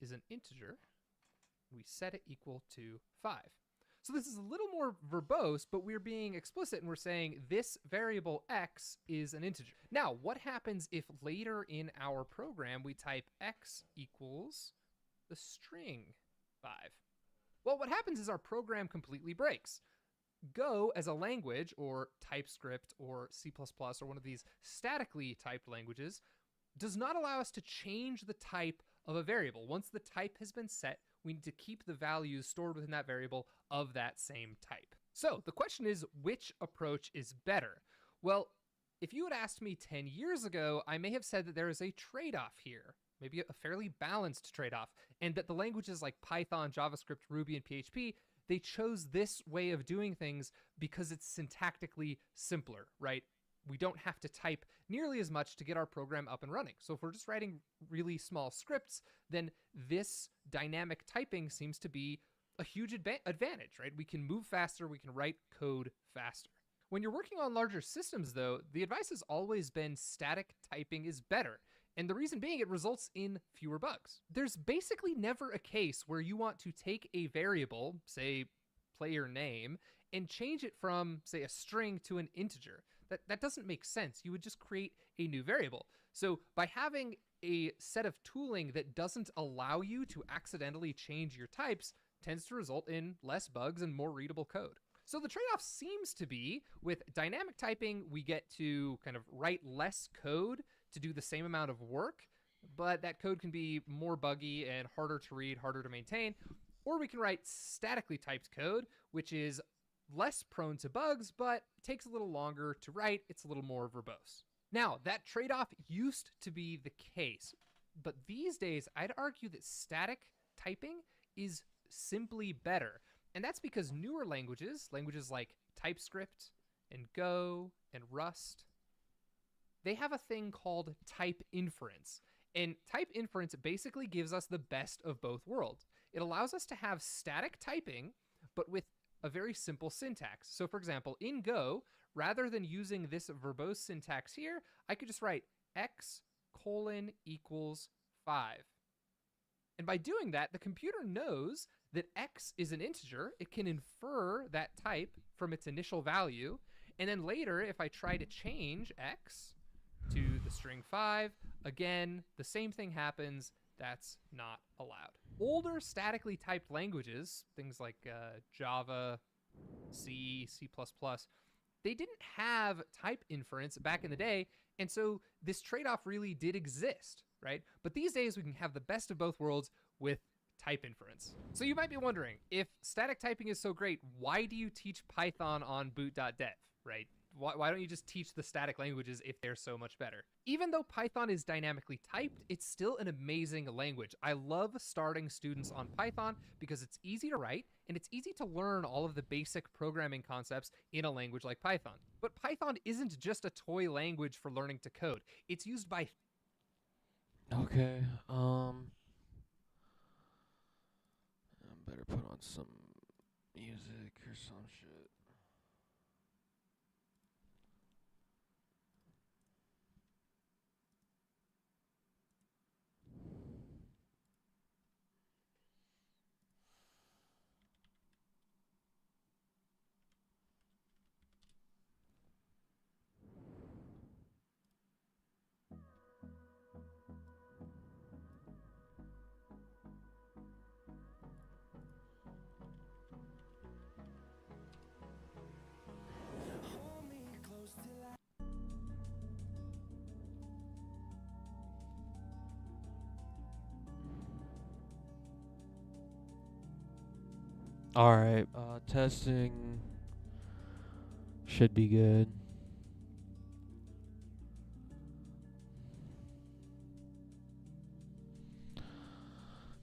is an integer. We set it equal to 5. So this is a little more verbose, but we're being explicit and we're saying this variable x is an integer. Now, what happens if later in our program we type x equals the string 5? Well, what happens is our program completely breaks. Go as a language, or TypeScript or C++ or one of these statically typed languages, does not allow us to change the type of a variable. Once the type has been set, we need to keep the values stored within that variable of that same type. So the question is, which approach is better? Well, if you had asked me 10 years ago, I may have said that there is a trade-off here, maybe a fairly balanced trade-off, and that the languages like Python, JavaScript, Ruby, and PHP, they chose this way of doing things because it's syntactically simpler, right? We don't have to type nearly as much to get our program up and running. So if we're just writing really small scripts, then this dynamic typing seems to be a huge advantage, right? We can move faster, we can write code faster. When you're working on larger systems, though, the advice has always been static typing is better. And the reason being, it results in fewer bugs. There's basically never a case where you want to take a variable, say player name, and change it from, say, a string to an integer. That doesn't make sense. You would just create a new variable. So by having a set of tooling that doesn't allow you to accidentally change your types tends to result in less bugs and more readable code. So the trade-off seems to be, with dynamic typing, we get to kind of write less code to do the same amount of work, but that code can be more buggy and harder to read, harder to maintain. Or we can write statically typed code, which is less prone to bugs, but takes a little longer to write. It's a little more verbose. Now, that trade-off used to be the case, but these days I'd argue that static typing is simply better. And that's because newer languages like TypeScript and Go and Rust, they have a thing called type inference. And type inference basically gives us the best of both worlds. It allows us to have static typing, but with a very simple syntax. So for example, in Go, rather than using this verbose syntax here, I could just write x equals 5. And by doing that, the computer knows that x is an integer. It can infer that type from its initial value. And then later, if I try to change x to the string 5, again, the same thing happens. That's not allowed. Older statically typed languages, things like Java, C, C++, they didn't have type inference back in the day, and so this trade-off really did exist, right? But these days we can have the best of both worlds with type inference. So you might be wondering, if static typing is so great, why do you teach Python on boot.dev, right? Why don't you just teach the static languages if they're so much better? Even though Python is dynamically typed, it's still an amazing language. I love starting students on Python because it's easy to write and it's easy to learn all of the basic programming concepts in a language like Python. But Python isn't just a toy language for learning to code. It's used by... Okay, I better put on some music or some shit. Alright, testing should be good.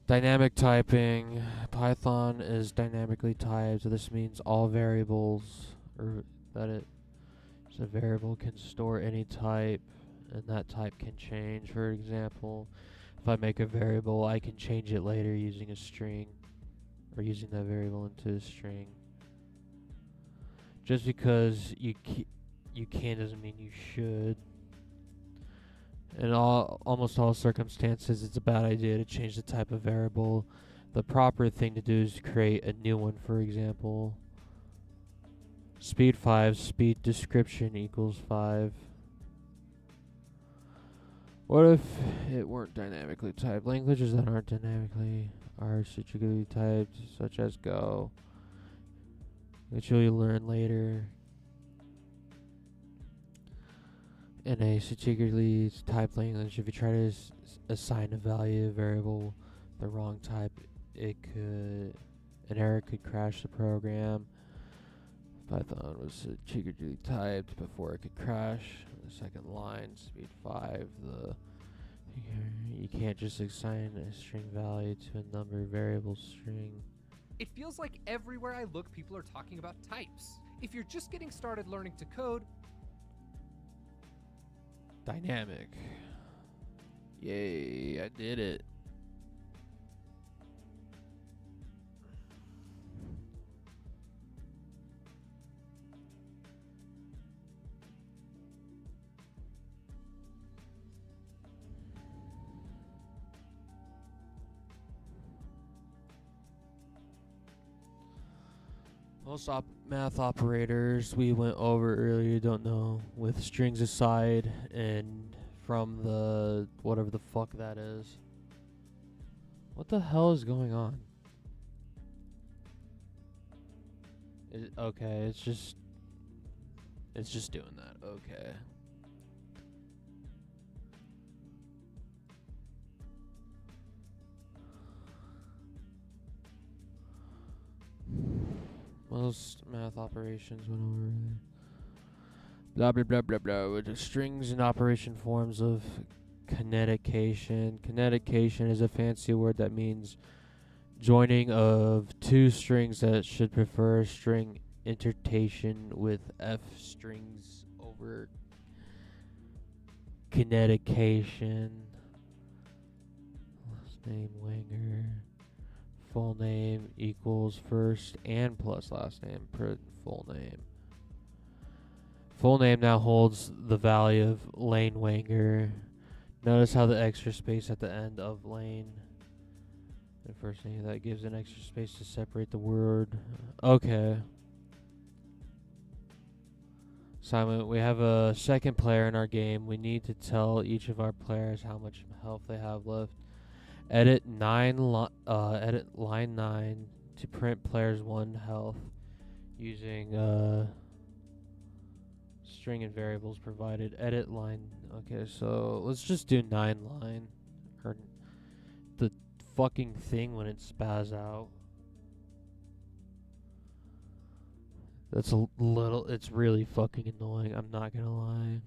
Dynamic typing. Python is dynamically typed, so this means all variables, or that it's a variable can store any type, and that type can change. For example, if I make a variable, I can change it later using a string, or using that variable into a string. Just because you can doesn't mean you should. In almost all circumstances, it's a bad idea to change the type of variable. The proper thing to do is create a new one. For example, speed 5, speed description equals 5. What if it weren't dynamically typed? Languages that aren't dynamically are statically typed, such as Go, which you'll learn later. In a statically typed language, if you try to assign a value variable the wrong type, an error could crash the program. Python was statically typed before it could crash. The second line, speed 5, you can't just assign a string value to a number variable string. It feels like everywhere I look, people are talking about types. If you're just getting started learning to code, dynamic. Yay, I did it. Most math operators we went over earlier don't know with strings aside and from the whatever the fuck that is. What the hell is going on? Okay, it's just doing that. Okay. Most math operations went over there. Blah blah blah blah blah. With the strings and operation forms of kinetication. Kinetication is a fancy word that means joining of two strings that should prefer string intertation with F strings over kinetication. Last name Wanger. Full name equals first and plus last name per full name. Full name now holds the value of Lane Wanger. Notice how the extra space at the end of Lane. The first name that gives an extra space to separate the word. Okay. Simon, we have a second player in our game. We need to tell each of our players how much health they have left. Edit line 9 to print players 1 health using string and variables provided. Edit line. Okay, so let's just do 9 line. Or the fucking thing when it spaz out. That's a little. It's really fucking annoying. I'm not gonna lie.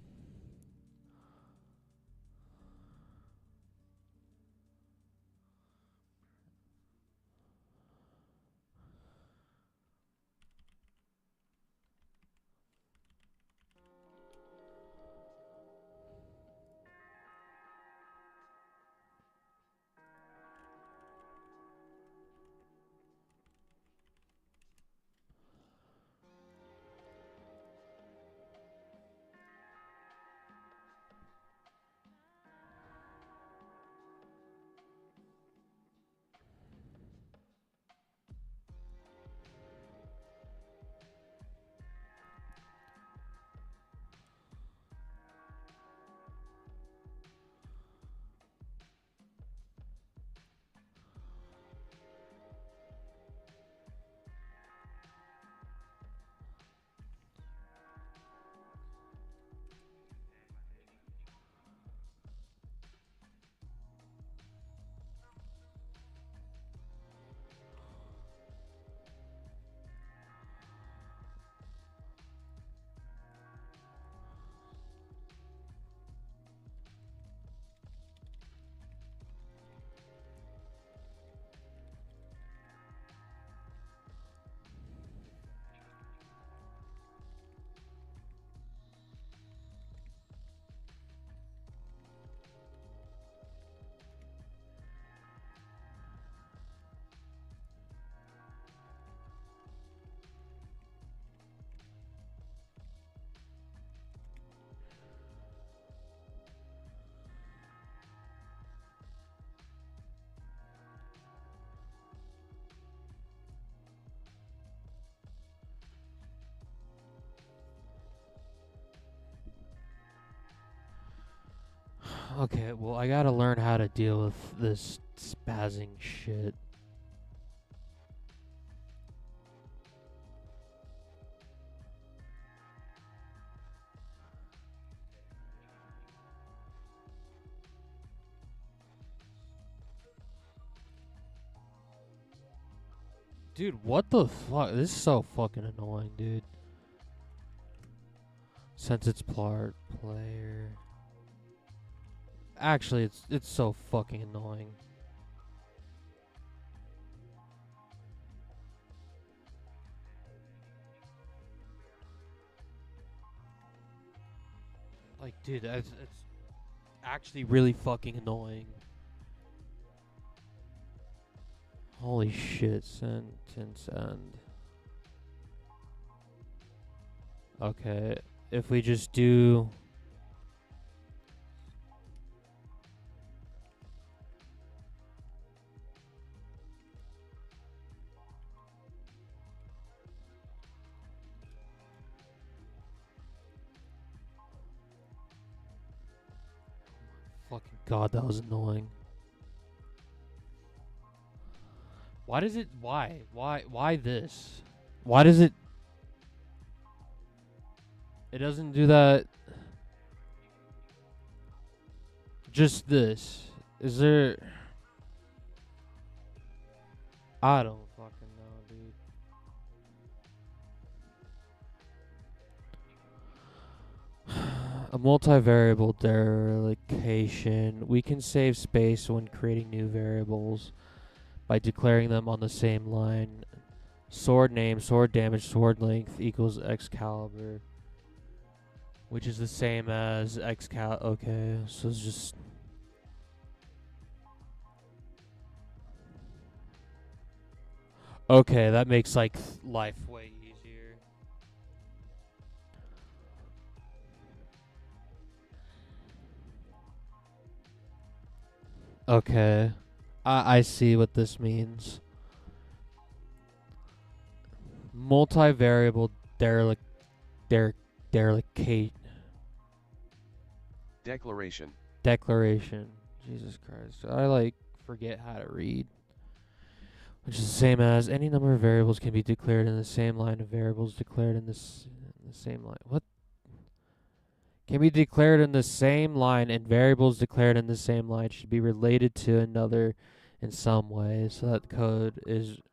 Okay, well, I gotta learn how to deal with this spazzing shit. Dude, what the fuck? This is so fucking annoying, dude. Since it's player. Actually, it's so fucking annoying. Like, dude, it's actually really fucking annoying. Holy shit, sentence end. Okay, if we just do... Fucking god, that was annoying. Why does it... Why this? Why does it... It doesn't do that... Just this. Is there... I don't fucking know, dude. A multivariable derelocation. We can save space when creating new variables by declaring them on the same line. Sword name, sword damage, sword length equals Excalibur, which is the same as Excalibur. Okay, so it's just... Okay, that makes like life way easier. Okay. I see what this means. Multivariable derelicate declaration. Jesus Christ. I like forget how to read. Which is the same as any number of variables can be declared in the same line of variables declared in the same line. What? Can be declared in the same line, and variables declared in the same line should be related to another in some way, so that code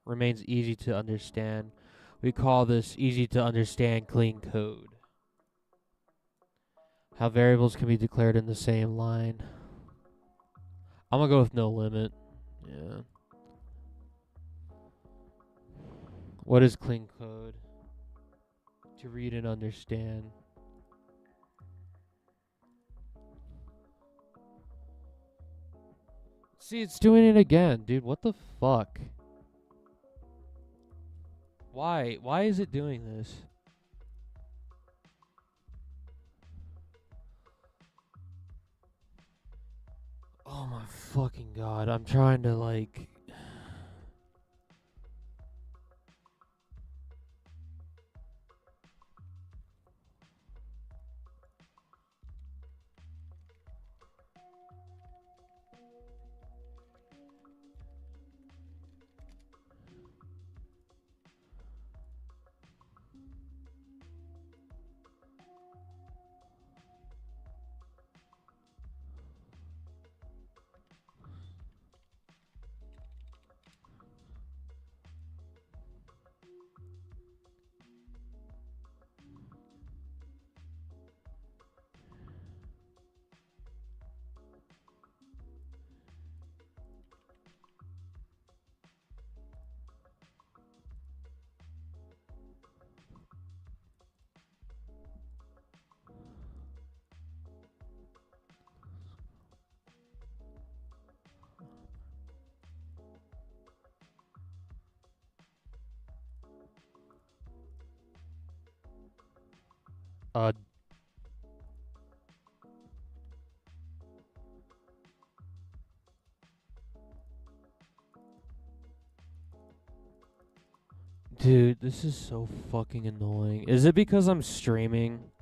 remains easy to understand. We call this easy to understand clean code. How variables can be declared in the same line. I'm gonna go with no limit. Yeah. What is clean code? To read and understand. See, it's doing it again, dude. What the fuck? Why? Why is it doing this? Oh my fucking god. I'm trying to like... Uh, dude, this is so fucking annoying. Is it because I'm streaming?